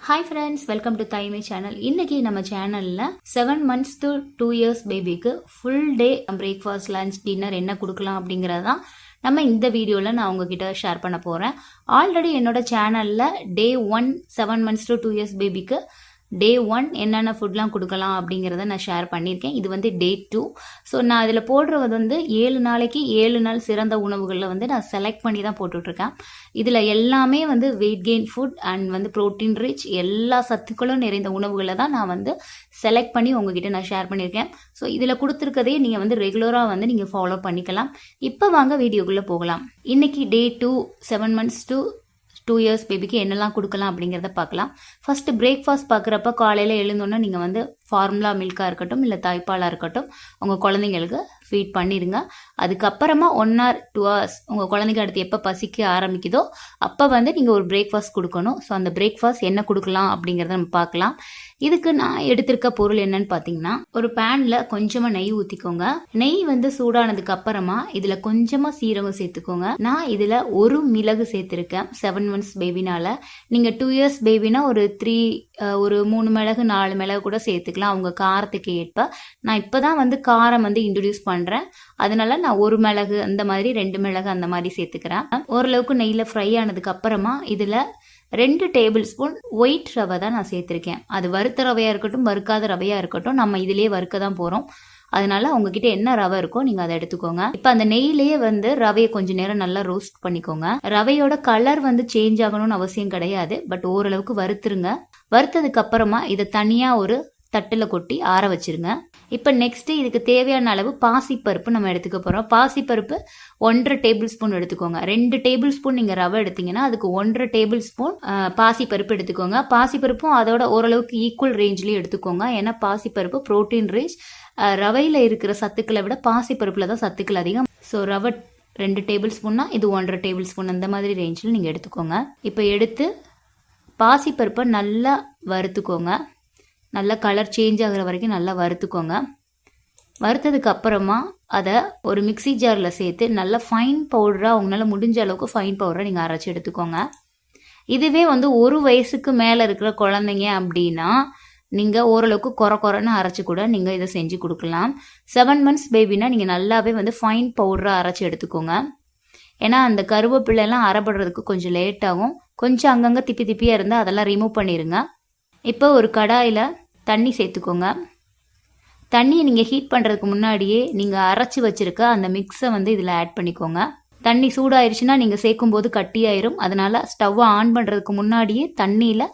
Hi friends, welcome to தாய்மை channel. இன்னைக்கு நம்ம சேனல்ல 7 months to 2 years பேபிக்கு full day breakfast, lunch, dinner என்ன கொடுக்கலாம் அப்படிங்கறதான் நம்ம இந்த வீடியோல நான் உங்ககிட்ட ஷேர் பண்ண போறேன். ஆல்ரெடி என்னோட சேனல்ல டே 1 7 months to 2 years பேபிக்கு டே 1 என்னென்ன ஃபுட்லாம் கொடுக்கலாம் அப்படிங்கிறத நான் ஷேர் பண்ணியிருக்கேன். இது வந்து டே 2. ஸோ நான் இதில் போடுறது வந்து 7 நாளைக்கு 7 நாள் சிறந்த உணவுகளில் வந்து நான் செலக்ட் பண்ணி தான் போட்டுட்ருக்கேன். இதில் எல்லாமே வந்து வெயிட் கெயின் ஃபுட் அண்ட் வந்து ப்ரோட்டீன் ரிச் எல்லா சத்துக்களும் நிறைந்த உணவுகளை தான் நான் வந்து செலக்ட் பண்ணி உங்ககிட்ட நான் ஷேர் பண்ணியிருக்கேன். ஸோ இதில் கொடுத்துருக்கதே நீங்கள் வந்து ரெகுலராக வந்து நீங்கள் ஃபாலோ பண்ணிக்கலாம். இப்போ வாங்க வீடியோக்குள்ளே போகலாம். இன்னைக்கு டே 2 7 months to 2 years பேபிக்கு என்னெல்லாம் கொடுக்கலாம் அப்படிங்கிறத பார்க்கலாம். ஃபர்ஸ்ட் பிரேக்ஃபாஸ்ட் பார்க்குறப்ப காலையில் எழுந்தோன்னா நீங்கள் வந்து ஃபார்முலா மில்காக இருக்கட்டும் இல்லை தாய்ப்பாலாக இருக்கட்டும் உங்கள் குழந்தைங்களுக்கு ஃபீட் பண்ணிடுங்க. அதுக்கப்புறமா 1 or 2 hours உங்கள் குழந்தைங்க அடுத்து எப்போ பசிக்க ஆரம்பிக்குதோ அப்போ வந்து நீங்கள் ஒரு பிரேக்ஃபாஸ்ட் கொடுக்கணும். ஸோ அந்த பிரேக்ஃபாஸ்ட் என்ன கொடுக்கலாம் அப்படிங்கிறத நம்ம பார்க்கலாம். இதுக்கு நான் எடுத்திருக்க பொருள் என்னன்னு பார்த்தீங்கன்னா, ஒரு பேன்ல கொஞ்சமா நெய் ஊற்றிக்கோங்க. நெய் வந்து சூடானதுக்கு அப்புறமா இதுல கொஞ்சமா சீரகம் சேர்த்துக்கோங்க. நான் இதுல ஒரு மிளகு சேர்த்திருக்கேன் 7 months பேபினால. நீங்க 2 years பேபினா ஒரு 3 மிளகு 4 மிளகு கூட சேர்த்துக்கலாம் அவங்க காரத்துக்கு ஏற்ப. நான் இப்பதான் வந்து காரம் வந்து இன்ட்ரடியூஸ் பண்றேன், அதனால நான் ஒரு மிளகு அந்த மாதிரி 2 மிளகு அந்த மாதிரி சேர்த்துக்கிறேன். ஓரளவுக்கு நெய்ல ஃப்ரை ஆனதுக்கு அப்புறமா இதுல 2 டேபிள் ஸ்பூன் ஒயிட் ரவை தான் நான் சேர்த்திருக்கேன். அது வறுத்த ரவையா இருக்கட்டும் வறுக்காத ரவையா இருக்கட்டும், நம்ம இதுலயே வறுக்க தான் போறோம். அதனால உங்ககிட்ட என்ன ரவை இருக்கோ நீங்க அதை எடுத்துக்கோங்க. இப்ப அந்த நெய்லயே வந்து ரவையை கொஞ்ச நேரம் நல்லா ரோஸ்ட் பண்ணிக்கோங்க. ரவையோட கலர் வந்து சேஞ்ச் ஆகணும்னு அவசியம் கிடையாது, பட் ஓரளவுக்கு வறுத்துருங்க. வறுத்ததுக்கு அப்புறமா இதை தனியா ஒரு தட்டுல கொட்டி ஆற வச்சிருங்க. இப்ப நெக்ஸ்ட் இதுக்கு தேவையான அளவு பாசிப்பருப்பு நம்ம எடுத்துக்க போறோம். பாசிப்பருப்பு 1.5 டேபிள் ஸ்பூன் எடுத்துக்கோங்க. 2 டேபிள் ஸ்பூன் நீங்க ரவை எடுத்தீங்கன்னா அதுக்கு 1.5 டேபிள் ஸ்பூன் பாசிப்பருப்பு எடுத்துக்கோங்க. பாசிப்பருப்பும் அதோட ஓரளவுக்கு ஈக்குவல் ரேஞ்ச்லயும் எடுத்துக்கோங்க. ஏன்னா பாசிப்பருப்பு புரோட்டீன் ரிச். ரவையில இருக்கிற சத்துக்களை விட பாசிப்பருப்புல தான் சத்துக்கள் அதிகம். ஸோ ரவை 2 டேபிள் ஸ்பூன்னா இது 1.5 டேபிள் ஸ்பூன் அந்த மாதிரி ரேஞ்சில் நீங்க எடுத்துக்கோங்க. இப்ப எடுத்து பாசிப்பருப்பை நல்லா வறுத்துக்கோங்க. நல்லா கலர் சேஞ்ச் ஆகுற வரைக்கும் நல்லா வறுத்துக்கோங்க. வறுத்ததுக்கு அப்புறமா அதை ஒரு மிக்சி ஜாரில் சேர்த்து நல்லா ஃபைன் பவுடராக உங்களால் முடிஞ்ச அளவுக்கு ஃபைன் பவுடரை நீங்கள் அரைச்சி எடுத்துக்கோங்க. இதுவே வந்து 1 வயசுக்கு மேலே இருக்கிற குழந்தைங்க அப்படின்னா நீங்கள் ஓரளவுக்கு குறைன்னு அரைச்சி கூட நீங்கள் இதை செஞ்சு கொடுக்கலாம். 7 months பேபினா நீங்கள் நல்லாவே வந்து ஃபைன் பவுடராக அரைச்சி எடுத்துக்கோங்க. ஏன்னா அந்த கருவேப்பிலையெல்லாம் அரைப்படுறதுக்கு கொஞ்சம் லேட் ஆகும். கொஞ்சம் அங்கங்கே திப்பியாக இருந்தால் அதெல்லாம் ரிமூவ் பண்ணிடுங்க. இப்போ ஒரு கடாயில் தண்ணி சேர்த்துக்கோங்க. தண்ணியை நீங்கள் ஹீட் பண்ணுறதுக்கு முன்னாடியே நீங்கள் அரைச்சி வச்சிருக்க அந்த மிக்ஸை வந்து இதில் ஆட் பண்ணிக்கோங்க. தண்ணி சூடாயிருச்சுன்னா நீங்கள் சேர்க்கும் போது கட்டியாயிரும். அதனால ஸ்டவ்வை ஆன் பண்ணுறதுக்கு முன்னாடியே தண்ணியில்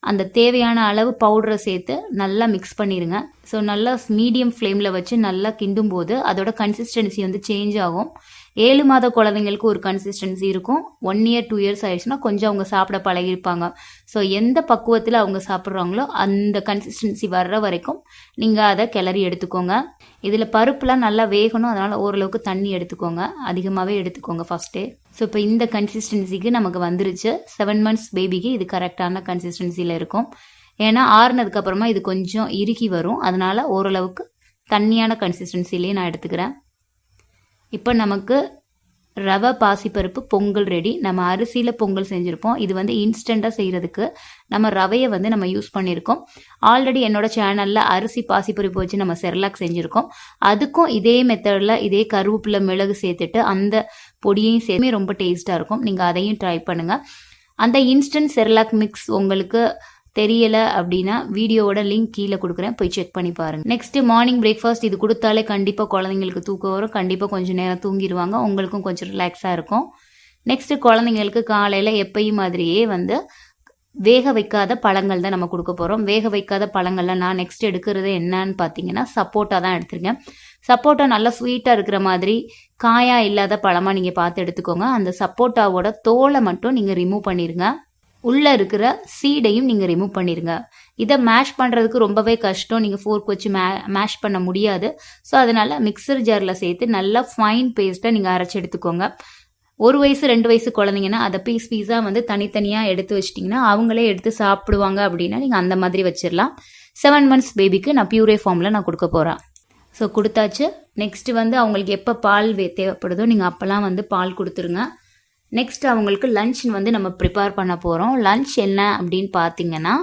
அந்த தேவையான அளவு பவுடரை சேர்த்து நல்லா மிக்ஸ் பண்ணிடுங்க. ஸோ நல்லா மீடியம் ஃப்ளேமில் வச்சு நல்லா கிண்டும் போது அதோட கன்சிஸ்டன்சி வந்து சேஞ்ச் ஆகும். 7 மாத குழந்தைங்களுக்கு ஒரு கன்சிஸ்டன்சி இருக்கும். 1 year 2 years ஆயிடுச்சுன்னா கொஞ்சம் அவங்க சாப்பிட பழகிருப்பாங்க. ஸோ எந்த பக்குவத்தில் அவங்க சாப்பிட்றாங்களோ அந்த கன்சிஸ்டன்சி வர்ற வரைக்கும் நீங்கள் அதை கிளறி எடுத்துக்கோங்க. இதில் பருப்புலாம் நல்லா வேகணும், அதனால் ஓரளவுக்கு தண்ணி எடுத்துக்கோங்க. அதிகமாகவே எடுத்துக்கோங்க ஃபர்ஸ்ட்டே. ஸோ இப்போ இந்த கன்சிஸ்டன்சிக்கு நமக்கு வந்துருச்சு. 7 months பேபிக்கு இது கரெக்டான கன்சிஸ்டன்சியில் இருக்கும். ஏன்னா ஆறுனதுக்கு அப்புறமா இது கொஞ்சம் இறுகி வரும். அதனால ஓரளவுக்கு தண்ணியான கன்சிஸ்டன்சிலேயே நான் எடுத்துக்கிறேன். இப்போ நமக்கு ரவை பாசிப்பருப்பு பொங்கல் ரெடி. நம்ம அரிசியில் பொங்கல் செஞ்சுருப்போம். இது வந்து இன்ஸ்டண்ட்டாக செய்கிறதுக்கு நம்ம ரவையை வந்து நம்ம யூஸ் பண்ணியிருக்கோம். ஆல்ரெடி என்னோட சேனலில் அரிசி பாசிப்பருப்பு வச்சு நம்ம செர்லாக் செஞ்சுருக்கோம். அதுக்கும் இதே மெத்தடில் இதே கருவேப்பிலை மிளகு சேர்த்துட்டு அந்த பொடியையும் சேர்த்து ரொம்ப டேஸ்ட்டாக இருக்கும். நீங்கள் அதையும் ட்ரை பண்ணுங்கள். அந்த இன்ஸ்டன்ட் செர்லாக் மிக்ஸ் உங்களுக்கு தெரியல அப்படின்னா வீடியோவோட லிங்க் கீழே கொடுக்குறேன், போய் செக் பண்ணி பாருங்க. நெக்ஸ்ட் மார்னிங் பிரேக்ஃபாஸ்ட் இது கொடுத்தாலே கண்டிப்பா குழந்தைங்களுக்கு தூக்கம் வரும். கண்டிப்பா கொஞ்சம் நேரம் தூங்கிடுவாங்க, உங்களுக்கும் கொஞ்சம் ரிலாக்ஸா இருக்கும். நெக்ஸ்ட் குழந்தைங்களுக்கு காலையில எப்பயும் மாதிரியே வந்து வேக வைக்காத பழங்கள் தான் நம்ம கொடுக்க போறோம். வேக வைக்காத பழங்கள்ல நான் நெக்ஸ்ட் எடுக்கிறது என்னன்னு பாத்தீங்கன்னா சப்போட்டா தான் எடுத்திருக்கேன். சப்போட்டா நல்லா ஸ்வீட்டா இருக்கிற மாதிரி காயா இல்லாத பழமா நீங்க பார்த்து எடுத்துக்கோங்க. அந்த சப்போட்டாவோட தோலை மட்டும் நீங்க ரிமூவ் பண்ணிருங்க. உள்ள இருக்கிற சீடையும் நீங்க ரிமூவ் பண்ணிருங்க. இதை மேஷ் பண்றதுக்கு ரொம்பவே கஷ்டம். நீங்க ஃபோர்க் வச்சு மேஷ் பண்ண முடியாது. ஸோ அதனால மிக்சர் ஜார்ல சேர்த்து நல்லா ஃபைன் பேஸ்டா நீங்க அரைச்சி எடுத்துக்கோங்க. 1 வயசு 2 வயசு குழந்தைங்கன்னா அதை பீஸா வந்து தனித்தனியா எடுத்து வச்சிட்டிங்கன்னா அவங்களே எடுத்து சாப்பிடுவாங்க. அப்படின்னா நீங்க அந்த மாதிரி வச்சிடலாம். 7 months பேபிக்கு நான் பியூரே ஃபார்ம்ல நான் கொடுக்க போறேன். ஸோ கொடுத்தாச்சு. நெக்ஸ்ட் வந்து அவங்களுக்கு எப்போ பால் தேவைப்படுதோ நீங்க அப்பெல்லாம் வந்து பால் கொடுத்துருங்க. நெக்ஸ்ட் அவங்களுக்கு லஞ்ச் வந்து நம்ம ப்ரிப்பேர் பண்ண போகிறோம். லஞ்ச் என்ன அப்படின்னு பார்த்தீங்கன்னா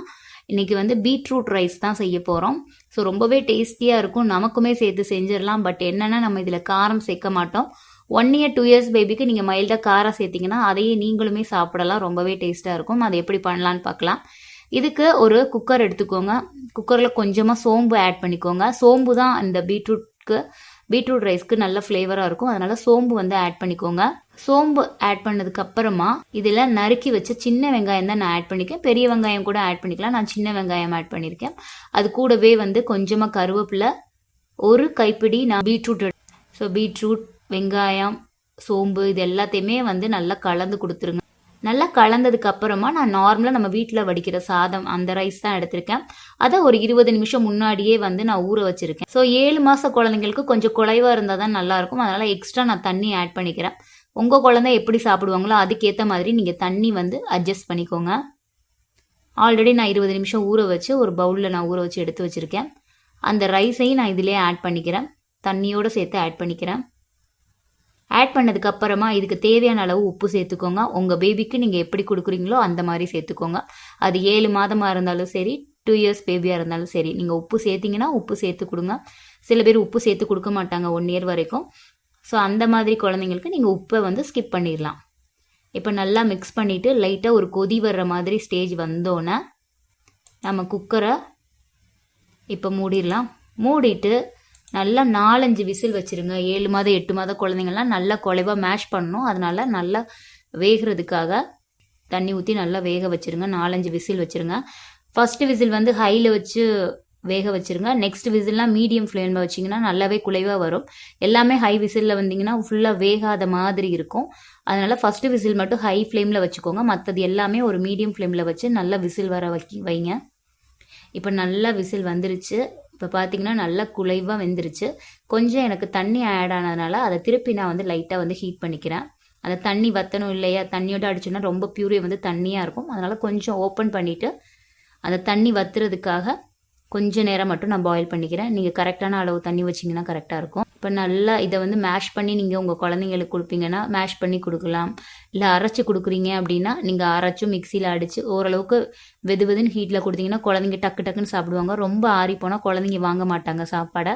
இன்றைக்கி வந்து பீட்ரூட் ரைஸ் தான் செய்ய போகிறோம். ஸோ ரொம்பவே டேஸ்டியாக இருக்கும், நமக்குமே சேர்த்து செஞ்சிடலாம். பட் என்னென்னா நம்ம இதில் காரம் சேர்க்க மாட்டோம். 1 year 2 years பேபிக்கு நீங்கள் மைல்டாக காரம் சேர்த்திங்கன்னா அதையே நீங்களுமே சாப்பிடலாம், ரொம்பவே டேஸ்ட்டாக இருக்கும். அதை எப்படி பண்ணலான்னு பார்க்கலாம். இதுக்கு ஒரு குக்கர் எடுத்துக்கோங்க. குக்கரில் கொஞ்சமாக சோம்பு ஆட் பண்ணிக்கோங்க. சோம்பு தான் இந்த பீட்ரூட் ரைஸ்க்கு நல்ல ஃப்ளேவராக இருக்கும், அதனால் சோம்பு வந்து ஆட் பண்ணிக்கோங்க. சோம்பு ஆட் பண்ணதுக்கு அப்புறமா இதில் நறுக்கி வச்ச சின்ன வெங்காயம் தான் நான் ஆட் பண்ணிக்கேன். பெரிய வெங்காயம் கூட ஆட் பண்ணிக்கலாம், நான் சின்ன வெங்காயம் ஆட் பண்ணியிருக்கேன். அது கூடவே வந்து கொஞ்சமாக கருவேப்பிலை, ஒரு கைப்பிடி நான் பீட்ரூட். ஸோ பீட்ரூட், வெங்காயம், சோம்பு இது எல்லாத்தையுமே வந்து நல்லா கலந்து கொடுத்துருங்க. நல்லா கலந்ததுக்கு அப்புறமா நான் நார்மலாக நம்ம வீட்டில் வடிக்கிற சாதம் அந்த ரைஸ் தான் எடுத்திருக்கேன். அதை ஒரு 20 நிமிஷம் முன்னாடியே வந்து நான் ஊற வச்சிருக்கேன். ஸோ 7 மாத குழந்தைங்களுக்கு கொஞ்சம் குறைவாக இருந்தால் தான் நல்லாயிருக்கும், அதனால் எக்ஸ்ட்ரா நான் தண்ணி ஆட் பண்ணிக்கிறேன். உங்கள் குழந்தை எப்படி சாப்பிடுவாங்களோ அதுக்கேற்ற மாதிரி நீங்கள் தண்ணி வந்து அட்ஜஸ்ட் பண்ணிக்கோங்க. ஆல்ரெடி நான் 20 நிமிஷம் ஊற வச்சு ஒரு பவுலில் நான் ஊற வச்சு எடுத்து வச்சுருக்கேன். அந்த ரைஸையும் நான் இதிலே ஆட் பண்ணிக்கிறேன், தண்ணியோடு சேர்த்து ஆட் பண்ணிக்கிறேன். ஆட் பண்ணதுக்கு அப்புறமா இதுக்கு தேவையான அளவு உப்பு சேர்த்துக்கோங்க. உங்கள் பேபிக்கு நீங்கள் எப்படி கொடுக்குறீங்களோ அந்த மாதிரி சேர்த்துக்கோங்க. அது 7 மாதமாக இருந்தாலும் சரி, 2 years பேபியாக இருந்தாலும் சரி, நீங்கள் உப்பு சேர்த்திங்கன்னா உப்பு சேர்த்து கொடுங்க. சில பேர் உப்பு சேர்த்து கொடுக்க மாட்டாங்க 1 year வரைக்கும். ஸோ அந்த மாதிரி குழந்தைங்களுக்கு நீங்கள் உப்பை வந்து ஸ்கிப் பண்ணிடலாம். இப்போ நல்லா மிக்ஸ் பண்ணிவிட்டு லைட்டாக ஒரு கொதி வர்ற மாதிரி ஸ்டேஜ் வந்தோன்னே நம்ம குக்கரை இப்போ மூடிடலாம். மூடிட்டு நல்லா 4-5 விசில் வச்சுருங்க. 7 மாத 8 மாத குழந்தைங்கள்லாம் நல்லா குழைவாக மேஷ் பண்ணணும், அதனால் நல்லா வேகிறதுக்காக தண்ணி ஊற்றி நல்லா வேக வச்சுருங்க. 4-5 விசில் வச்சுருங்க. ஃபஸ்ட்டு விசில் வந்து ஹையில் வச்சு வேக வச்சுருங்க. நெக்ஸ்ட் விசில்லாம் மீடியம் ஃப்ளேமில் வச்சிங்கன்னா நல்லாவே குழைவாக வரும். எல்லாமே ஹை விசிலில் வந்தீங்கன்னா ஃபுல்லாக வேகாத மாதிரி இருக்கும். அதனால் ஃபஸ்ட்டு விசில் மட்டும் ஹை ஃப்ளேமில் வச்சுக்கோங்க. மற்றது எல்லாமே ஒரு மீடியம் ஃப்ளேமில் வச்சு நல்லா விசில் வர வைங்க. இப்போ நல்லா விசில் வந்துருச்சு. இப்போ பார்த்தீங்கன்னா நல்லா குழைவாக வெந்துருச்சு. கொஞ்சம் எனக்கு தண்ணி ஆட் ஆனதுனால அதை திருப்பி நான் வந்து லைட்டாக வந்து ஹீட் பண்ணிக்கிறேன். அந்த தண்ணி வற்றணும் இல்லையா, தண்ணியோடு அடிச்சோன்னா ரொம்ப பியூரே வந்து தண்ணியாக இருக்கும். அதனால் கொஞ்சம் ஓப்பன் பண்ணிவிட்டு அந்த தண்ணி வற்றுறதுக்காக கொஞ்சம் நேரம் மட்டும் நான் பாயில் பண்ணிக்கிறேன். நீங்கள் கரெக்டான அளவு தண்ணி வச்சிங்கன்னா கரெக்டாக இருக்கும். இப்போ நல்லா இதை வந்து மேஷ் பண்ணி நீங்கள் உங்கள் குழந்தைங்களுக்கு கொடுப்பீங்கன்னா மேஷ் பண்ணி கொடுக்கலாம். இல்லை அரைச்சி கொடுக்குறீங்க அப்படின்னா நீங்கள் அரைச்சும் மிக்சியில் அடித்து ஓரளவுக்கு வெதுன்னு ஹீட்டில் கொடுத்தீங்கன்னா குழந்தைங்க டக்கு டக்குன்னு சாப்பிடுவாங்க. ரொம்ப ஆறி போனால் குழந்தைங்க வாங்க மாட்டாங்க சாப்பாடை.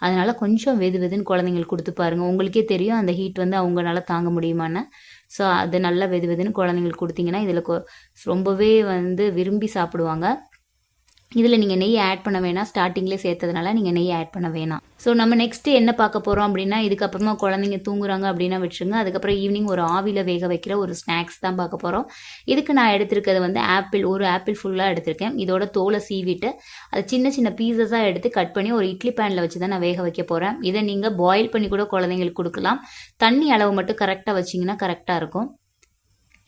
அதனால் கொஞ்சம் வெதுன்னு குழந்தைங்களுக்கு கொடுத்து பாருங்கள். உங்களுக்கே தெரியும் அந்த ஹீட் வந்து அவங்களால தாங்க முடியுமான்னு. ஸோ அது நல்லா வெதுன்னு குழந்தைங்களுக்கு கொடுத்தீங்கன்னா இதில் ரொம்பவே வந்து விரும்பி சாப்பிடுவாங்க. இதில் நீங்கள் நெய் ஆட் பண்ண வேணாம், ஸ்டார்டிங்லேயே சேர்த்ததுனால நீங்கள் நெய் ஆட் பண்ண வேணாம். ஸோ நம்ம நெக்ஸ்ட்டு என்ன பார்க்க போகிறோம் அப்படின்னா, இதுக்கப்புறமா குழந்தைங்க தூங்குறாங்க அப்படின்னா விட்டுருங்க. அதுக்கப்புறம் ஈவினிங் ஒரு ஆவியில் வேக வைக்கிற ஒரு ஸ்நாக்ஸ் தான் பார்க்க போகிறோம். இதுக்கு நான் எடுத்திருக்கிறது வந்து ஒரு ஆப்பிள் ஃபுல்லாக எடுத்திருக்கேன். இதோட தோலை சீவிட்டு அதை சின்ன சின்ன பீசஸாக எடுத்து கட் பண்ணி ஒரு இட்லி பேனில் வச்சு தான் நான் வேக வைக்க போகிறேன். இதை நீங்கள் பாயில் பண்ணி கூட குழந்தைங்களுக்கு கொடுக்கலாம். தண்ணி அளவு மட்டும் கரெக்டாக வச்சிங்கன்னா கரெக்டாக இருக்கும்.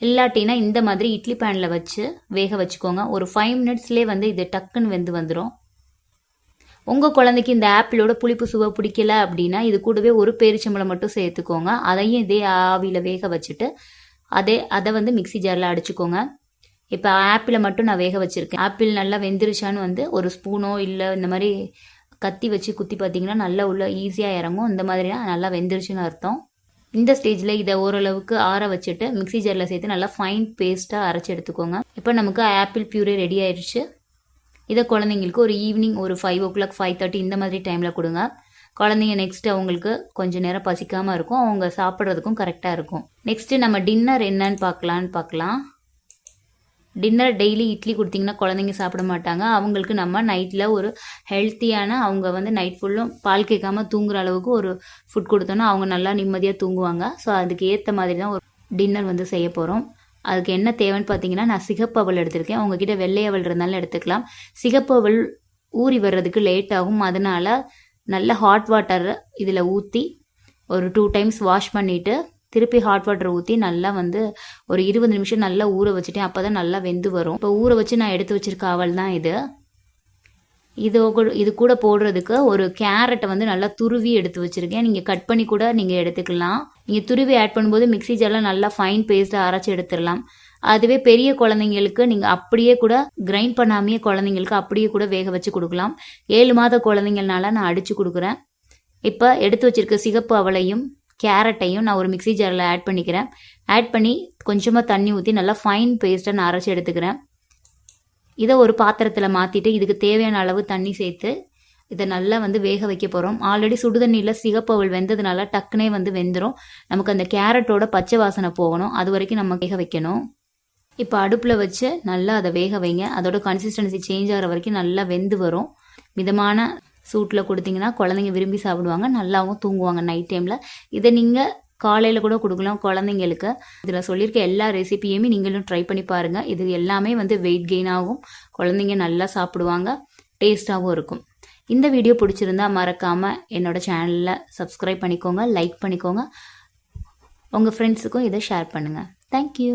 இல்லாட்டினா இந்த மாதிரி இட்லி பேனில் வச்சு வேக வச்சுக்கோங்க. ஒரு 5 minutesலேயே வந்து இது டக்குன்னு வெந்து வந்துடும். உங்கள் குழந்தைக்கு இந்த ஆப்பிளோட புளிப்பு சுவை பிடிக்கல அப்படின்னா இது கூடவே ஒரு பேரிச்சம்பழம் மட்டும் சேர்த்துக்கோங்க. அதையும் இதே ஆவியில் வேக வச்சுட்டு அதை வந்து மிக்சி ஜாரில் அடிச்சுக்கோங்க. இப்போ ஆப்பிளை மட்டும் நான் வேக வச்சுருக்கேன். ஆப்பிள் நல்லா வெந்துருச்சான்னு வந்து ஒரு ஸ்பூனோ இல்லை இந்த மாதிரி கத்தி வச்சு குத்தி பார்த்தீங்கன்னா நல்லா உள்ள ஈஸியாக இறங்கும். இந்த மாதிரினா நல்லா வெந்துருச்சுன்னு அர்த்தம். இந்த ஸ்டேஜில் இதை ஓரளவுக்கு ஆற வச்சுட்டு மிக்சி ஜாரில் சேர்த்து நல்லா ஃபைன் பேஸ்ட்டாக அரைச்சி எடுத்துக்கோங்க. இப்போ நமக்கு ஆப்பிள் பியூரே ரெடி ஆயிடுச்சு. இதை குழந்தைங்களுக்கு ஒரு ஈவினிங் ஒரு 5 o'clock 5:30 இந்த மாதிரி டைமில் கொடுங்க. குழந்தைங்க நெக்ஸ்ட் அவங்களுக்கு கொஞ்சம் நேரம் பசிக்காமல் இருக்கும், அவங்க சாப்பிட்றதுக்கும் கரெக்டாக இருக்கும். நெக்ஸ்ட்டு நம்ம டின்னர் என்னன்னு பார்க்கலாம். டின்னர் டெய்லி இட்லி கொடுத்தீங்கன்னா குழந்தைங்க சாப்பிட மாட்டாங்க. அவங்களுக்கு நம்ம நைட்டில் ஒரு ஹெல்த்தியான, அவங்க வந்து நைட் ஃபுல்லும் பால் கேட்காம தூங்குற அளவுக்கு ஒரு ஃபுட் கொடுத்தோன்னா அவங்க நல்லா நிம்மதியாக தூங்குவாங்க. ஸோ அதுக்கு ஏற்ற மாதிரி தான் ஒரு டின்னர் வந்து செய்ய போகிறோம். அதுக்கு என்ன தேவைன்னு பார்த்தீங்கன்னா, நான் சிகப்பு அவல் எடுத்திருக்கேன். உங்ககிட்ட வெள்ளை அவல் இருந்தாலும் எடுத்துக்கலாம். சிகப்பு அவல் ஊறி வர்றதுக்கு லேட் ஆகும். அதனால் நல்ல ஹாட் வாட்டர் இதில் ஊற்றி ஒரு 2 times வாஷ் பண்ணிவிட்டு திருப்பி ஹாட் வாட்டர் ஊற்றி நல்லா வந்து ஒரு 20 நிமிஷம் நல்லா ஊற வச்சுட்டேன். அப்போ தான் நல்லா வெந்து வரும். இப்போ ஊற வச்சு நான் எடுத்து வச்சிருக்க அவல் தான் இது கூட போடுறதுக்கு ஒரு கேரட்டை வந்து நல்லா துருவி எடுத்து வச்சுருக்கேன். நீங்கள் கட் பண்ணி கூட நீங்கள் எடுத்துக்கலாம். நீங்கள் துருவி ஆட் பண்ணும்போது மிக்சி ஜாரில் நல்லா ஃபைன் பேஸ்ட்டாக அரைச்சி எடுத்துடலாம். அதுவே பெரிய குழந்தைங்களுக்கு நீங்கள் அப்படியே கூட கிரைண்ட் பண்ணாமையே குழந்தைங்களுக்கு அப்படியே கூட வேக வச்சு கொடுக்கலாம். 7 மாத குழந்தைங்கனால நான் அடித்து கொடுக்குறேன். இப்போ எடுத்து வச்சிருக்க சிகப்பு அவளையும் கேரட்டையும் நான் ஒரு மிக்சி ஜாரில் ஆட் பண்ணிக்கிறேன். ஆட் பண்ணி கொஞ்சமாக தண்ணி ஊற்றி நல்லா ஃபைன் பேஸ்ட்டை நான் அரைச்சி எடுத்துக்கிறேன். இதை ஒரு பாத்திரத்தில் மாற்றிட்டு இதுக்கு தேவையான அளவு தண்ணி சேர்த்து இதை நல்லா வேக வைக்க போகிறோம். ஆல்ரெடி சுடுதண்ணியில் சிகப்பவுள் வெந்ததுனால டக்குனே வெந்துடும். நமக்கு அந்த கேரட்டோட பச்சை வாசனை போகணும், அது வரைக்கும் நம்ம வேக வைக்கணும். இப்போ அடுப்பில் வச்சு நல்லா அதை வேக வைங்க. அதோட கன்சிஸ்டன்சி சேஞ்ச் ஆகிற வரைக்கும் நல்லா வெந்து வரும். மிதமான சூட்டில் கொடுத்தீங்கன்னா குழந்தைங்க விரும்பி சாப்பிடுவாங்க, நல்லாவும் தூங்குவாங்க நைட் டைமில். இதை நீங்கள் காலையில் கூட கொடுக்கலாம் குழந்தைங்களுக்கு. இதில் சொல்லியிருக்க எல்லா ரெசிபியுமே நீங்களும் ட்ரை பண்ணி பாருங்கள். இது எல்லாமே வெயிட் கெயின் ஆகும், குழந்தைங்க நல்லா சாப்பிடுவாங்க, டேஸ்ட்டாகவும் இருக்கும். இந்த வீடியோ பிடிச்சிருந்தா மறக்காமல் என்னோட சேனலில் சப்ஸ்கிரைப் பண்ணிக்கோங்க, லைக் பண்ணிக்கோங்க, உங்கள் ஃப்ரெண்ட்ஸுக்கும் இதை ஷேர் பண்ணுங்கள். தேங்க்யூ.